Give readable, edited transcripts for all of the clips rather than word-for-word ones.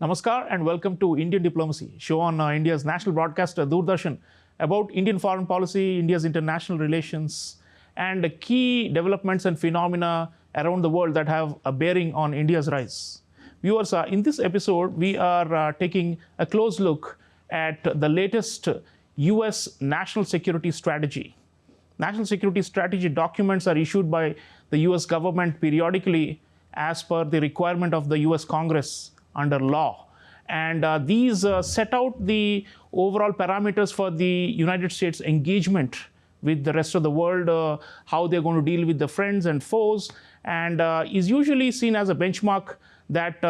Namaskar and welcome to Indian Diplomacy, show on India's national broadcaster Doordarshan about Indian foreign policy, India's international relations, and key developments and phenomena around the world that have a bearing on India's rise. Viewers, in this episode, we are taking a close look at the latest US national security strategy. National security strategy documents are issued by the US government periodically as per the requirement of the US Congress under law. And these set out the overall parameters for the United States engagement with the rest of the world, how they're going to deal with the friends and foes, and is usually seen as a benchmark that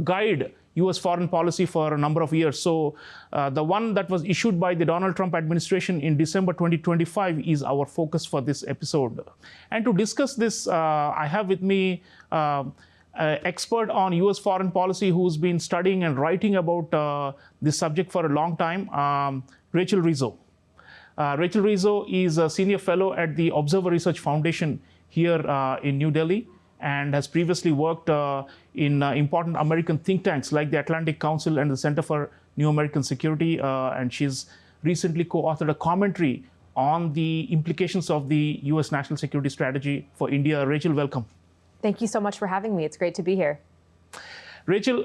guide US foreign policy for a number of years. So the one that was issued by the Donald Trump administration in December 2025 is our focus for this episode. And to discuss this, I have with me expert on US foreign policy who's been studying and writing about this subject for a long time, Rachel Rizzo. Rachel Rizzo is a senior fellow at the Observer Research Foundation here in New Delhi and has previously worked in important American think tanks like the Atlantic Council and the Center for New American Security. And she's recently co-authored a commentary on the implications of the US national security strategy for India. Rachel, welcome. Thank you so much for having me. It's great to be here. Rachel,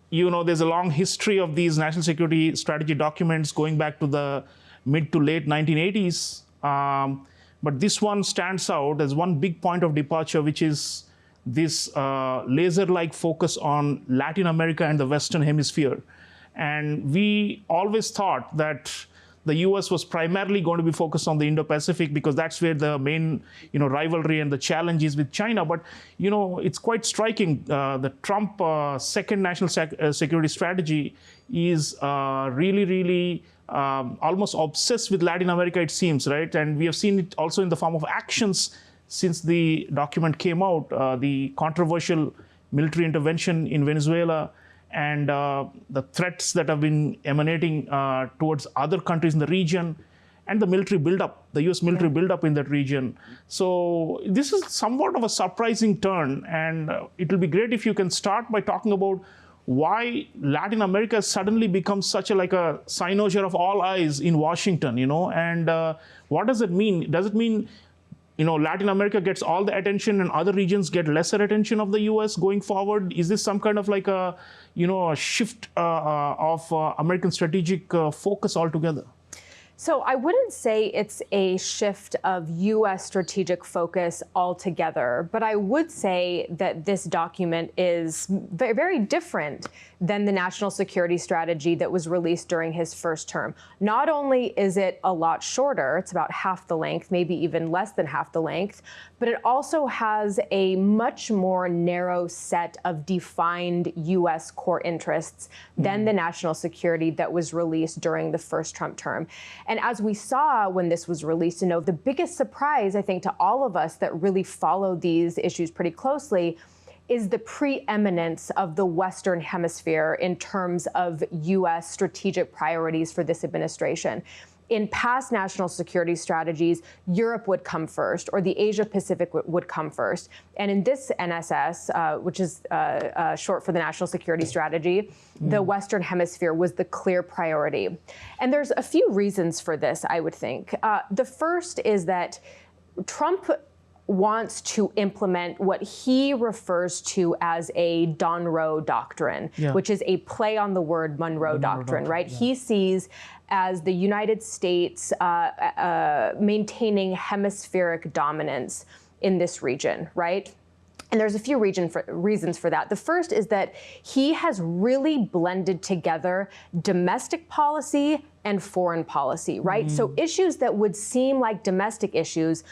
you know, there's a long history of these national security strategy documents going back to the mid to late 1980s. But this one stands out as one big point of departure, which is this laser-like focus on Latin America and the Western Hemisphere. And we always thought that the US was primarily going to be focused on the Indo-Pacific because that's where the main, rivalry and the challenge is with China. But, it's quite striking. The Trump second national security strategy is really almost obsessed with Latin America, it seems, right? And we have seen it also in the form of actions since the document came out, the controversial military intervention in Venezuela, and the threats that have been emanating towards other countries in the region, and the military buildup, the US military buildup in that region. So this is somewhat of a surprising turn, and it will be great if you can start by talking about why Latin America has suddenly become such a cynosure of all eyes in Washington, and what does it mean? Does it mean Latin America gets all the attention and other regions get lesser attention of the US going forward? Is this some kind of a shift of American strategic focus altogether? So I wouldn't say it's a shift of US strategic focus altogether, but I would say that this document is very, very different than the national security strategy that was released during his first term. Not only is it a lot shorter, it's about half the length, maybe even less than half the length, but it also has a much more narrow set of defined US core interests than the national security that was released during the first Trump term. And as we saw when this was released, the biggest surprise, I think, to all of us that really follow these issues pretty closely is the preeminence of the Western Hemisphere in terms of US strategic priorities for this administration. In past national security strategies, Europe would come first, or the Asia-Pacific would come first. And in this NSS, which is short for the National Security Strategy, the Western Hemisphere was the clear priority. And there's a few reasons for this, I would think. The first is that Trump wants to implement what he refers to as a Donroe doctrine, which is a play on the word Monroe doctrine, right? Yeah. He sees as the United States maintaining hemispheric dominance in this region, right? And there's a few reasons for that. The first is that he has really blended together domestic policy and foreign policy, right? So issues that would seem like domestic issues,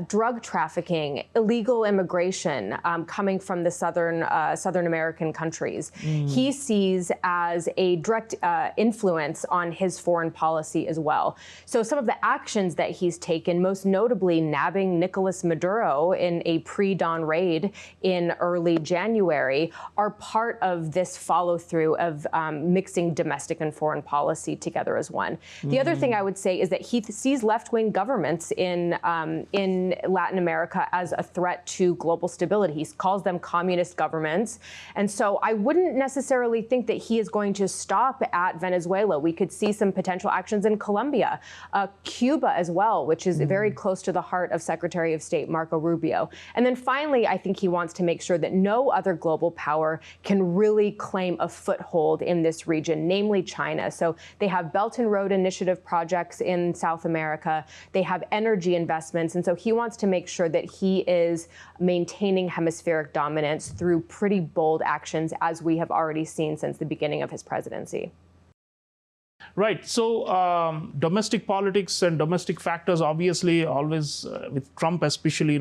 drug trafficking, illegal immigration coming from the Southern American countries, he sees as a direct influence on his foreign policy as well. So some of the actions that he's taken, most notably nabbing Nicolas Maduro in a pre-dawn raid in early January, are part of this follow-through of mixing domestic and foreign policy together as one. The other thing I would say is that he sees left-wing governments in Latin America as a threat to global stability. He calls them communist governments. And so I wouldn't necessarily think that he is going to stop at Venezuela. We could see some potential actions in Colombia, Cuba as well, which is very close to the heart of Secretary of State Marco Rubio. And then finally, I think he wants to make sure that no other global power can really claim a foothold in this region, namely China. So they have Belt and Road Initiative projects in South America. They have energy investments. And so he wants to make sure that he is maintaining hemispheric dominance through pretty bold actions, as we have already seen since the beginning of his presidency. Right. So domestic politics and domestic factors, obviously, always with Trump especially,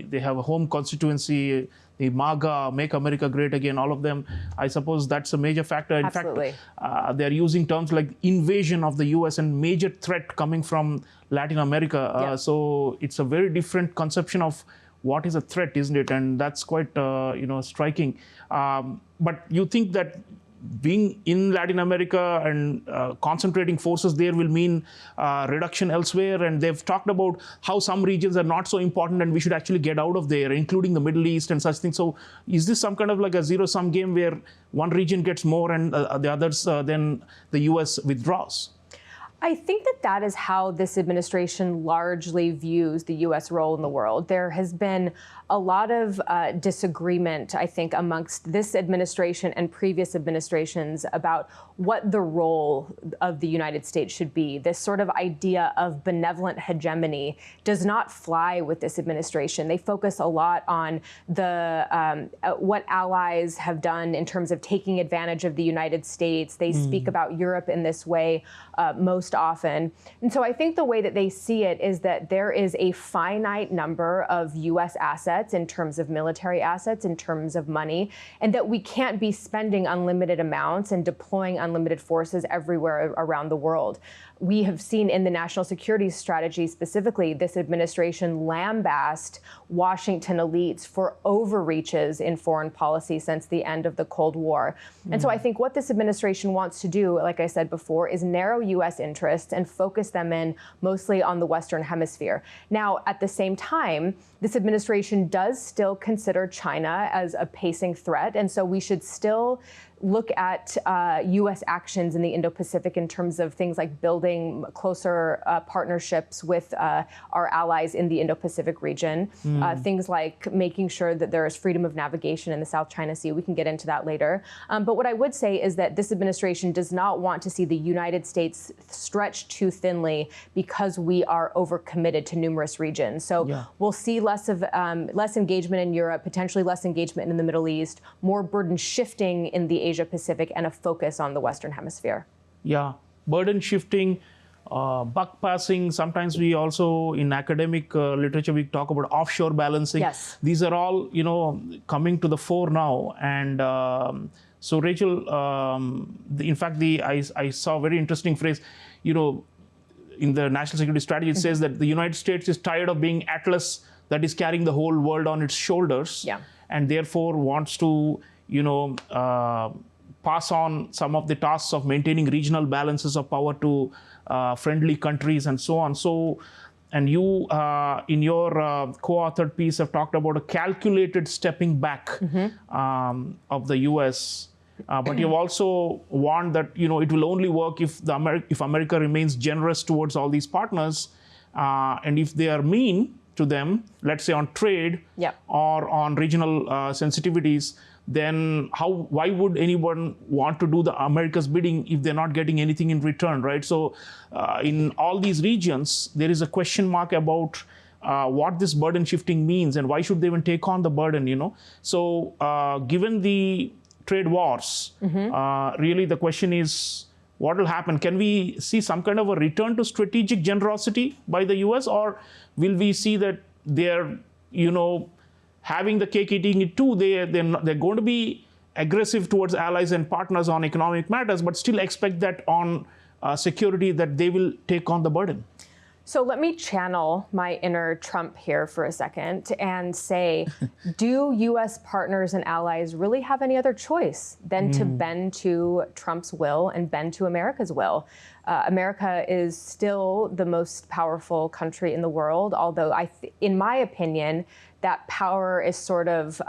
they have a home constituency, the MAGA, Make America Great Again, all of them. I suppose that's a major factor. In Absolutely. fact, they're using terms like invasion of the U.S. and major threat coming from Latin America. So it's a very different conception of what is a threat, isn't it? And that's quite, striking. But you think that being in Latin America and concentrating forces there will mean reduction elsewhere? And they've talked about how some regions are not so important and we should actually get out of there, including the Middle East and such things. So is this some kind of like a zero-sum game where one region gets more and the others, then the U.S. withdraws? I think that is how this administration largely views the U.S. role in the world. There has been a lot of disagreement, I think, amongst this administration and previous administrations about what the role of the United States should be. This sort of idea of benevolent hegemony does not fly with this administration. They focus a lot on the what allies have done in terms of taking advantage of the United States. They speak about Europe in this way most often. And so I think the way that they see it is that there is a finite number of U.S. assets in terms of military assets, in terms of money, and that we can't be spending unlimited amounts and deploying unlimited forces everywhere around the world. We have seen in the national security strategy specifically, this administration lambast Washington elites for overreaches in foreign policy since the end of the Cold War. And so I think what this administration wants to do, like I said before, is narrow U.S. interests and focus them in mostly on the Western Hemisphere. Now, at the same time, this administration does still consider China as a pacing threat, and so we should still look at U.S. actions in the Indo-Pacific in terms of things like building closer partnerships with our allies in the Indo-Pacific region, things like making sure that there is freedom of navigation in the South China Sea. We can get into that later. But what I would say is that this administration does not want to see the United States stretched too thinly because we are overcommitted to numerous regions. So we'll see less engagement in Europe, potentially less engagement in the Middle East, more burden shifting in the Asia-Pacific, and a focus on the Western Hemisphere. Yeah, burden shifting, buck passing. Sometimes we also, in academic literature, we talk about offshore balancing. Yes. These are all, coming to the fore now. And so, Rachel, in fact, I saw a very interesting phrase, in the national security strategy, it says that the United States is tired of being Atlas that is carrying the whole world on its shoulders, and therefore wants to pass on some of the tasks of maintaining regional balances of power to friendly countries and so on. So, and you, in your co-authored piece, have talked about a calculated stepping back of the U.S., but you've also warned that it will only work if America remains generous towards all these partners, and if they are mean to them, let's say on trade or on regional sensitivities, then why would anyone want to do the America's bidding if they're not getting anything in return, right? So in all these regions, there is a question mark about what this burden shifting means and why should they even take on the burden, So given the trade wars, really the question is, what will happen? Can we see some kind of a return to strategic generosity by the U.S., or will we see that they're, having the cake, eating it too? They're going to be aggressive towards allies and partners on economic matters, but still expect that on security that they will take on the burden. So let me channel my inner Trump here for a second and say, do U.S. partners and allies really have any other choice than to bend to Trump's will and bend to America's will? America is still the most powerful country in the world, although in my opinion, that power is sort of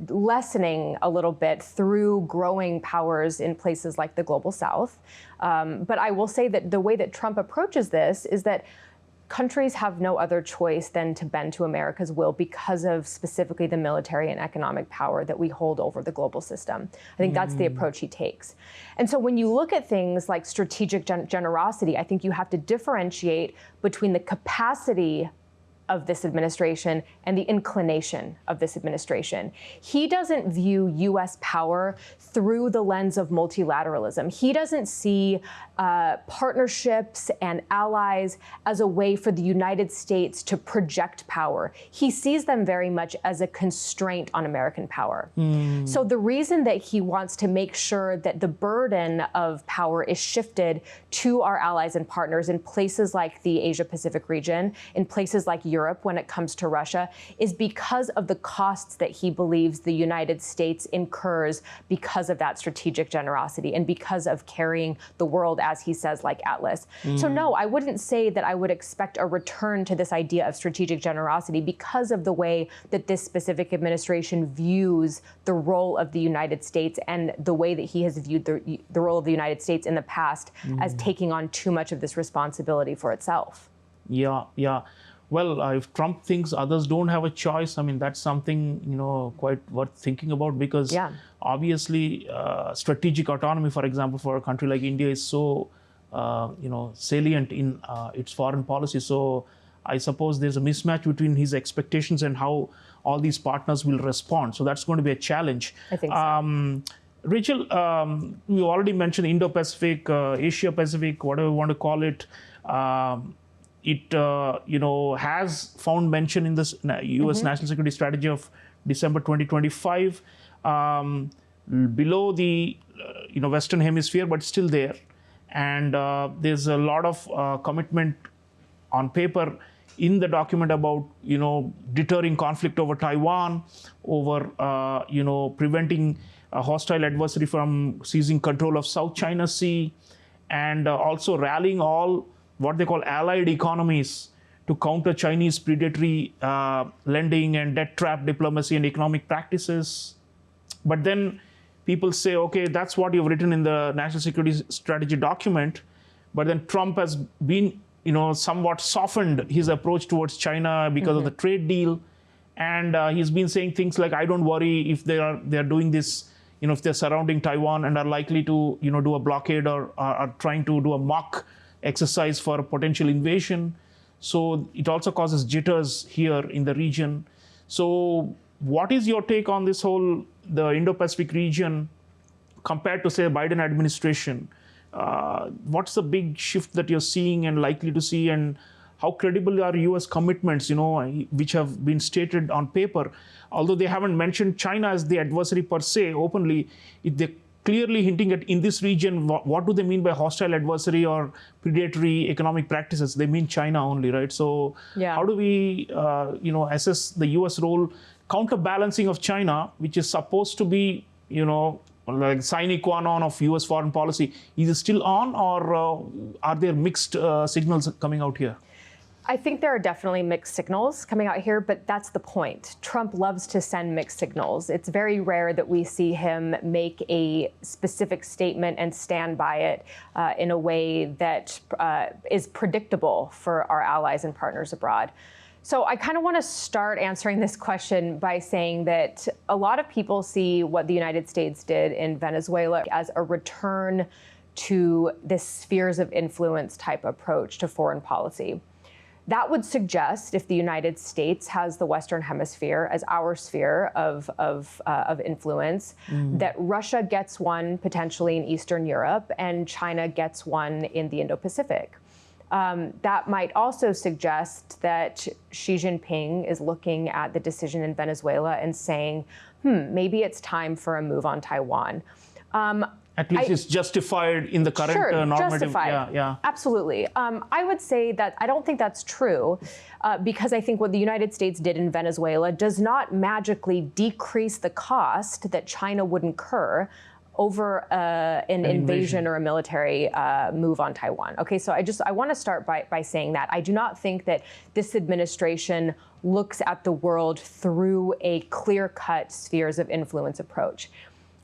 lessening a little bit through growing powers in places like the global south. But I will say that the way that Trump approaches this is that countries have no other choice than to bend to America's will because of specifically the military and economic power that we hold over the global system. I think that's the approach he takes. And so when you look at things like strategic generosity, I think you have to differentiate between the capacity of this administration and the inclination of this administration. He doesn't view U.S. power through the lens of multilateralism. He doesn't see partnerships and allies as a way for the United States to project power. He sees them very much as a constraint on American power. So the reason that he wants to make sure that the burden of power is shifted to our allies and partners in places like the Asia-Pacific region, in places like Europe when it comes to Russia, is because of the costs that he believes the United States incurs because of that strategic generosity and because of carrying the world, as he says, like Atlas. So no, I wouldn't say that I would expect a return to this idea of strategic generosity because of the way that this specific administration views the role of the United States and the way that he has viewed the role of the United States in the past as taking on too much of this responsibility for itself. Yeah. Well, if Trump thinks others don't have a choice, I mean, that's something, quite worth thinking about because obviously strategic autonomy, for example, for a country like India is so, salient in its foreign policy. So I suppose there's a mismatch between his expectations and how all these partners will respond. So that's going to be a challenge. I think so. Rachel, you already mentioned Indo-Pacific, Asia-Pacific, whatever you want to call it. It has found mention in this U.S. National Security Strategy of December 2025, below the Western Hemisphere, but still there. And there's a lot of commitment on paper in the document about deterring conflict over Taiwan, over preventing a hostile adversary from seizing control of South China Sea, and also rallying all what they call allied economies to counter Chinese predatory lending and debt trap diplomacy and economic practices. But then people say, okay, that's what you've written in the National Security Strategy document. But then Trump has been, somewhat softened his approach towards China because of the trade deal. And he's been saying things like, I don't worry if they're doing this, if they're surrounding Taiwan and are likely to, do a blockade or are trying to do a mock exercise for a potential invasion. So it also causes jitters here in the region. So what is your take on this whole, the Indo-Pacific region compared to, say, Biden administration? What's the big shift that you're seeing and likely to see, and how credible are U.S. commitments, which have been stated on paper? Although they haven't mentioned China as the adversary per se openly, they're clearly hinting at in this region, what do they mean by hostile adversary or predatory economic practices? They mean China only, right? So how do we, assess the U.S. role, counterbalancing of China, which is supposed to be, like sine qua non of U.S. foreign policy? Is it still on, or are there mixed signals coming out here? I think there are definitely mixed signals coming out here, but that's the point. Trump loves to send mixed signals. It's very rare that we see him make a specific statement and stand by it in a way that is predictable for our allies and partners abroad. So I kind of want to start answering this question by saying that a lot of people see what the United States did in Venezuela as a return to this spheres of influence type approach to foreign policy. That would suggest, if the United States has the Western Hemisphere as our sphere of influence, that Russia gets one potentially in Eastern Europe and China gets one in the Indo-Pacific. That might also suggest that Xi Jinping is looking at the decision in Venezuela and saying, maybe it's time for a move on Taiwan. At least it's justified in the current normative. Justified. Yeah. Absolutely. I would say that I don't think that's true because I think what the United States did in Venezuela does not magically decrease the cost that China would incur over an invasion or a military move on Taiwan. Okay, so I want to start by saying that I do not think that this administration looks at the world through a clear-cut spheres of influence approach.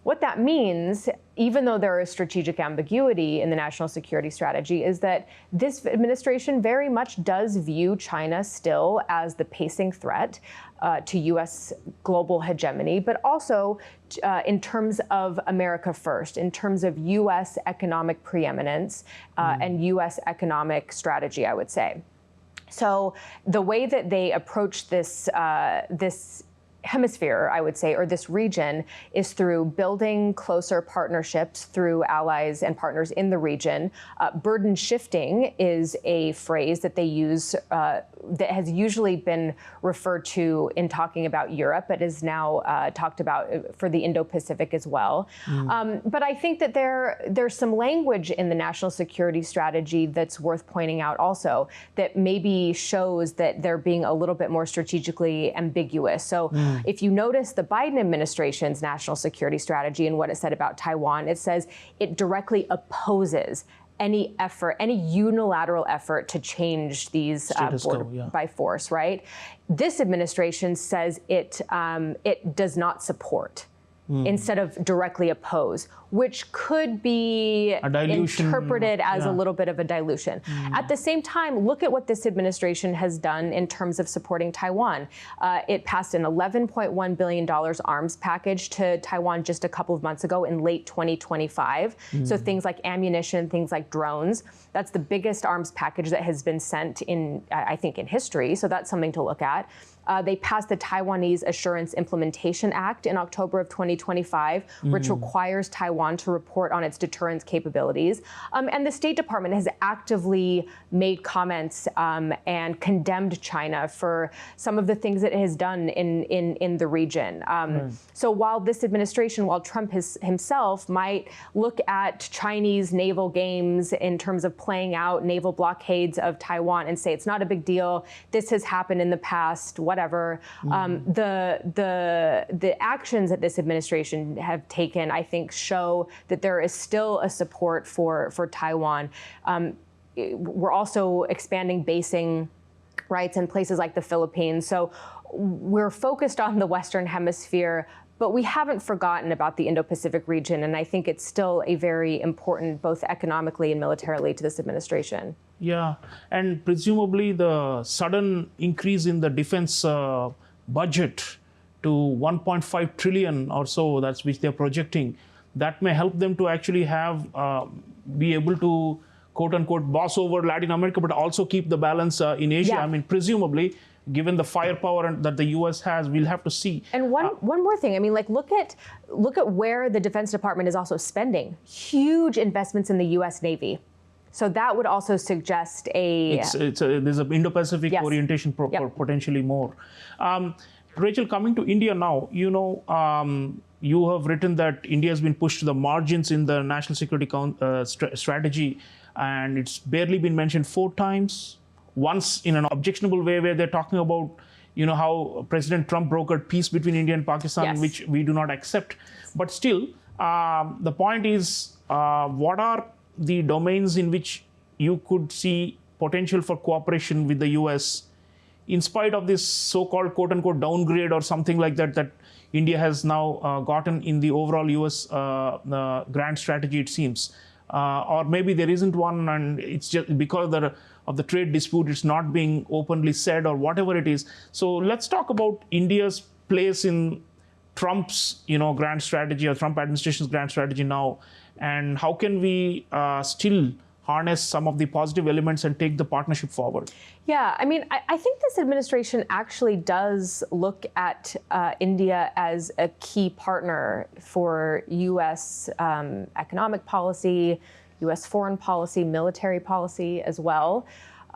What that means, even though there is strategic ambiguity in the national security strategy, is that this administration very much does view China still as the pacing threat to U.S. global hegemony, but also in terms of America first, in terms of U.S. economic preeminence and U.S. economic strategy, I would say. So the way that they approach this hemisphere, I would say, or this region, is through building closer partnerships through allies and partners in the region. Burden shifting is a phrase that they use that has usually been referred to in talking about Europe, but is now talked about for the Indo-Pacific as well. But I think that there's some language in the national security strategy that's worth pointing out also that maybe shows that they're being a little bit more strategically ambiguous. So if you notice the Biden administration's national security strategy and what it said about Taiwan, it says it directly opposes any effort, any unilateral effort to change these border by force, right? This administration says it does not support instead of directly oppose, which could be interpreted as a little bit of a dilution. At the same time, look at what this administration has done in terms of supporting Taiwan. It passed an $11.1 billion arms package to Taiwan just a couple of months ago in late 2025. So things like ammunition, things like drones. That's the biggest arms package that has been sent in, I think, in history. So that's something to look at. They passed the Taiwanese Assurance Implementation Act in October of 2025, which requires Taiwan to report on its deterrence capabilities. And the State Department has actively made comments and condemned China for some of the things that it has done in the region. So while this administration, while Trump himself might look at Chinese naval games in terms of playing out naval blockades of Taiwan and say it's not a big deal, this has happened in the past, whatever. The actions that this administration have taken, I think, show that there is still a support for Taiwan. We're also expanding basing rights in places like the Philippines. So we're focused on the Western Hemisphere, but we haven't forgotten about the Indo-Pacific region, and I think it's still a very important, both economically and militarily, to this administration. Yeah, and presumably the sudden increase in the defense budget to 1.5 trillion or so, that's which they're projecting, that may help them to actually have, be able to, quote unquote, boss over Latin America, but also keep the balance in Asia. Yeah. I mean, presumably, given the firepower that the U.S. has, we'll have to see. And one more thing, I mean, like look at where the Defense Department is also spending huge investments in the U.S. Navy. So that would also suggest there's an Indo-Pacific orientation potentially more. Rachel, coming to India now, you know, you have written that India has been pushed to the margins in the national security strategy, and it's barely been mentioned 4 times. Once in an objectionable way, where they're talking about, you know, how President Trump brokered peace between India and Pakistan, which we do not accept. But still, the point is, what are the domains in which you could see potential for cooperation with the U.S. in spite of this so-called quote-unquote downgrade or something like that that India has now gotten in the overall U.S. grand strategy, it seems. Or maybe there isn't one, and it's just because of the trade dispute, it's not being openly said, or whatever it is. So let's talk about India's place in Trump's, you know, grand strategy, or Trump administration's grand strategy now, and how can we still harness some of the positive elements and take the partnership forward? Yeah, I mean, I think this administration actually does look at India as a key partner for U.S. Economic policy, U.S. foreign policy, military policy as well.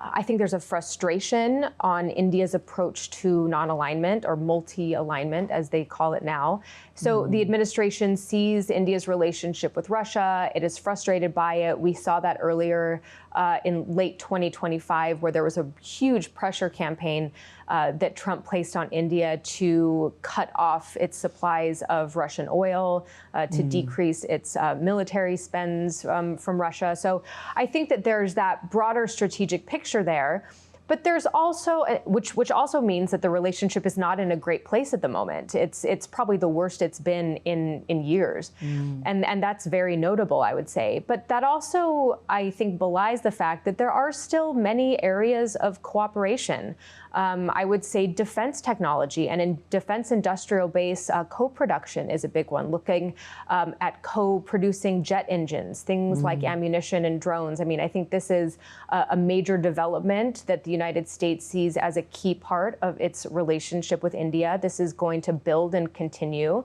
I think there's a frustration on India's approach to non-alignment or multi-alignment, as they call it now. So the administration sees India's relationship with Russia. It is frustrated by it. We saw that earlier in late 2025, where there was a huge pressure campaign that Trump placed on India to cut off its supplies of Russian oil, to decrease its military spends from Russia. So I think that there's that broader strategic picture there. But there's also, which also means that the relationship is not in a great place at the moment. It's probably the worst it's been in years. And that's very notable, I would say. But that also, I think, belies the fact that there are still many areas of cooperation. I would say defense technology and in defense industrial base, co-production is a big one, looking at co-producing jet engines, things like ammunition and drones. I mean, I think this is a major development that the United States sees as a key part of its relationship with India. This is going to build and continue.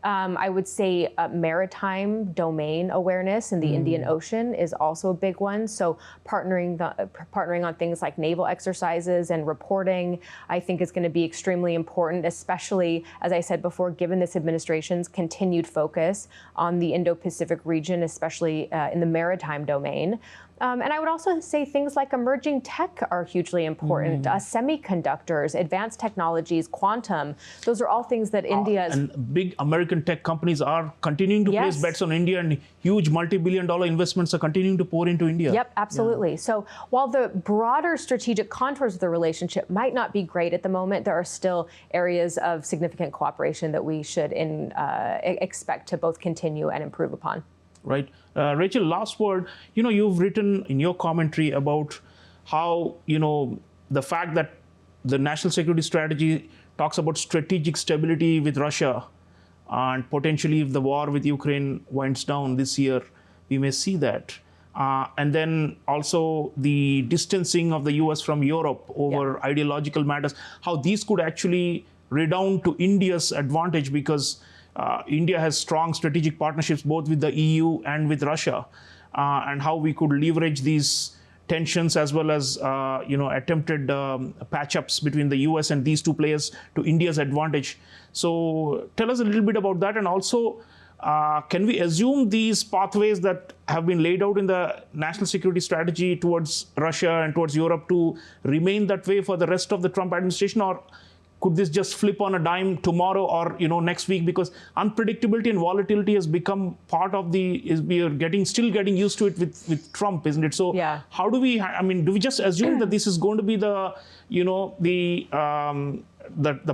I would say maritime domain awareness in the Indian Ocean is also a big one. So partnering on things like naval exercises and reporting, I think is going to be extremely important, especially, as I said before, given this administration's continued focus on the Indo-Pacific region, especially in the maritime domain. And I would also say things like emerging tech are hugely important. Semiconductors, advanced technologies, quantum, those are all things that India is... And big American tech companies are continuing to place bets on India, and huge multi-billion-dollar investments are continuing to pour into India. Yep, absolutely. So while the broader strategic contours of the relationship might not be great at the moment, there are still areas of significant cooperation that we should expect to both continue and improve upon. Right. Rachel, last word, you've written in your commentary about how, the fact that the national security strategy talks about strategic stability with Russia, and potentially if the war with Ukraine winds down this year, we may see that. And then also the distancing of the US from Europe over ideological matters, how these could actually redound to India's advantage, because India has strong strategic partnerships both with the EU and with Russia, and how we could leverage these tensions as well as attempted patch-ups between the US and these two players to India's advantage. So tell us a little bit about that, and also can we assume these pathways that have been laid out in the national security strategy towards Russia and towards Europe to remain that way for the rest of the Trump administration, or could this just flip on a dime tomorrow or next week? Because unpredictability and volatility has become part of we are still getting used to it with Trump, isn't it? So how do we? Do we just assume that this is going to be the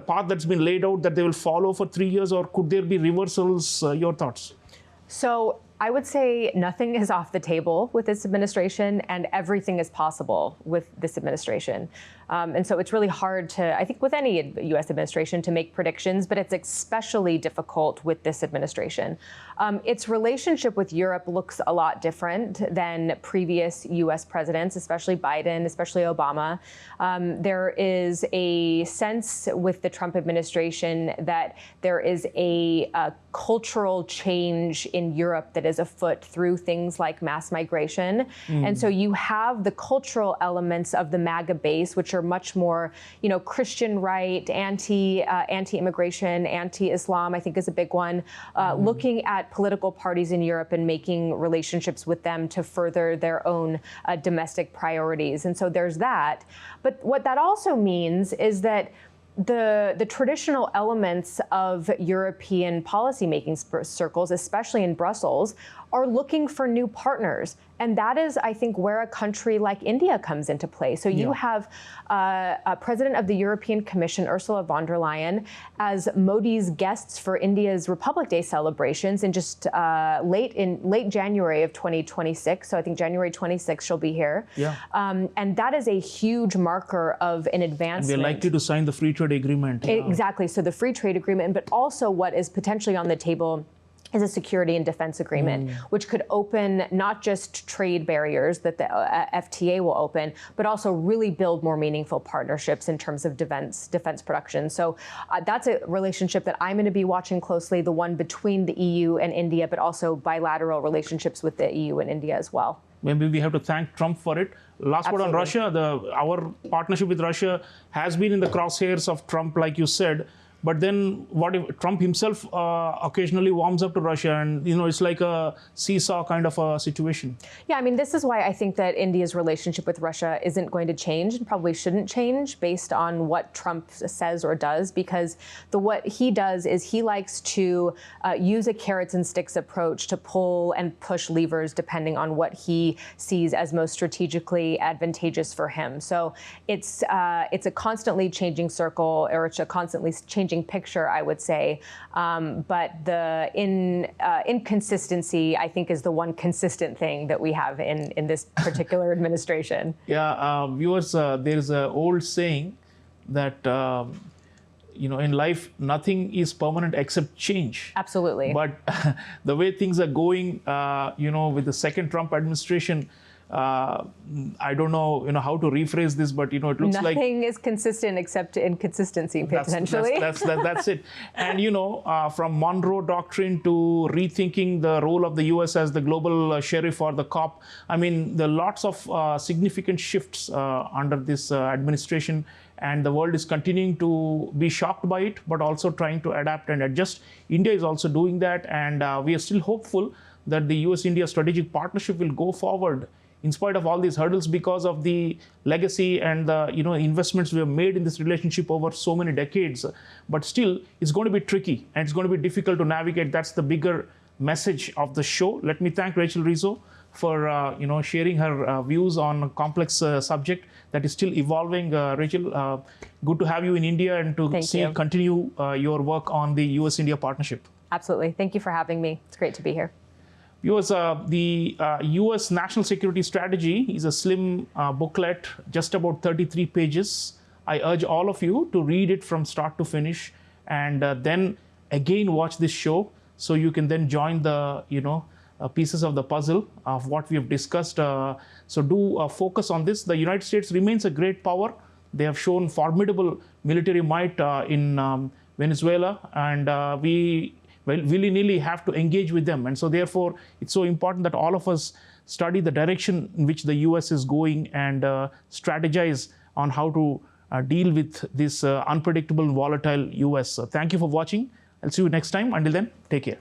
path that's been laid out that they will follow for 3 years, or could there be reversals? Your thoughts? So I would say nothing is off the table with this administration, and everything is possible with this administration. And so it's really hard to, I think with any U.S. administration, to make predictions, but it's especially difficult with this administration. Its relationship with Europe looks a lot different than previous U.S. presidents, especially Biden, especially Obama. There is a sense with the Trump administration that there is a cultural change in Europe that is afoot through things like mass migration. And so you have the cultural elements of the MAGA base, which are much more, Christian right, anti-immigration, anti-Islam, I think is a big one, looking at political parties in Europe and making relationships with them to further their own domestic priorities. And so there's that. But what that also means is that the traditional elements of European policymaking circles, especially in Brussels, are looking for new partners. And that is, I think, where a country like India comes into play. So you have a president of the European Commission, Ursula von der Leyen, as Modi's guests for India's Republic Day celebrations in just late January of 2026. So I think January 26th she'll be here. And that is a huge marker of an advancement. And we're likely to sign the free trade agreement. Exactly. So the free trade agreement, but also what is potentially on the table is a security and defense agreement, which could open not just trade barriers that the FTA will open, but also really build more meaningful partnerships in terms of defense production. So that's a relationship that I'm going to be watching closely, the one between the EU and India, but also bilateral relationships with the EU and India as well. Maybe we have to thank Trump for it. Last word on Russia, our partnership with Russia has been in the crosshairs of Trump, like you said. But then what if Trump himself occasionally warms up to Russia, and it's like a seesaw kind of a situation? Yeah, I mean, this is why I think that India's relationship with Russia isn't going to change and probably shouldn't change based on what Trump says or does, because what he does is he likes to use a carrots and sticks approach to pull and push levers depending on what he sees as most strategically advantageous for him. So it's a constantly changing circle, or it's a constantly changing picture, I would say. But the inconsistency, I think, is the one consistent thing that we have in this particular administration. Yeah, viewers, there is an old saying that in life, nothing is permanent except change. Absolutely. But the way things are going, with the second Trump administration, I don't know, how to rephrase this, but it looks like nothing is consistent except inconsistency, potentially. That's it. And from Monroe Doctrine to rethinking the role of the U.S. as the global sheriff or the cop. I mean, there are lots of significant shifts under this administration, and the world is continuing to be shocked by it, but also trying to adapt and adjust. India is also doing that, and we are still hopeful that the U.S.-India strategic partnership will go forward in spite of all these hurdles, because of the legacy and the investments we have made in this relationship over so many decades. But still, it's going to be tricky and it's going to be difficult to navigate. That's the bigger message of the show. Let me thank Rachel Rizzo for sharing her views on a complex subject that is still evolving. Rachel, good to have you in India and to continue your work on the U.S.-India partnership. Absolutely. Thank you for having me. It's great to be here. Viewers, the U.S. National Security Strategy is a slim booklet, just about 33 pages. I urge all of you to read it from start to finish, and then again watch this show, so you can then join the pieces of the puzzle of what we have discussed. So do focus on this. The United States remains a great power. They have shown formidable military might in Venezuela, and we willy-nilly have to engage with them. And so therefore, it's so important that all of us study the direction in which the US is going and strategize on how to deal with this unpredictable, volatile US. Thank you for watching. I'll see you next time. Until then, take care.